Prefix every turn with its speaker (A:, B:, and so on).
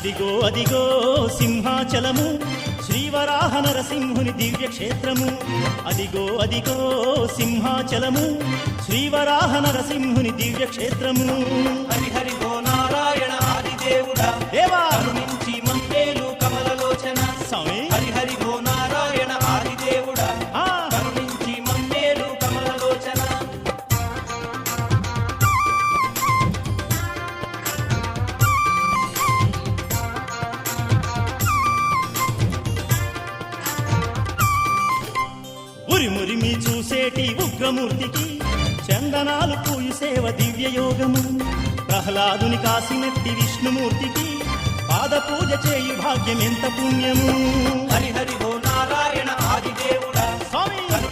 A: అదిగో అదిగో సింహాచలము శ్రీవరాహ నరసింహుని దివ్య క్షేత్రము. అదిగో అదిగో సింహాచలము శ్రీవరాహ నరసింహుని దివ్య క్షేత్రము.
B: హరిహరి ఓ నారాయణ ఆదిదేవుడా
A: దేవా
B: కరుణించి మమ్మేలు కమలలోచన.
A: స్వామి
B: హరిహరి ఓ నారాయణ ఆదిదేవుడా
A: ఆ,
B: కరుణించి మమ్మేలు కమలలోచన.
A: ఉరిమురిమి చూసేటి ఉగ్రమూర్తికి చందనాలు పూయి సేవ దివ్య యోగము. ప్రహ్లాదుని కాసినట్టి విష్ణుమూర్తికి పాద పూజ చేయు భాగ్యం ఎంత పుణ్యము.
B: హరిహరి ఓ నారాయణ ఆదిదేవుడా
A: స్వామి
B: కరుణించి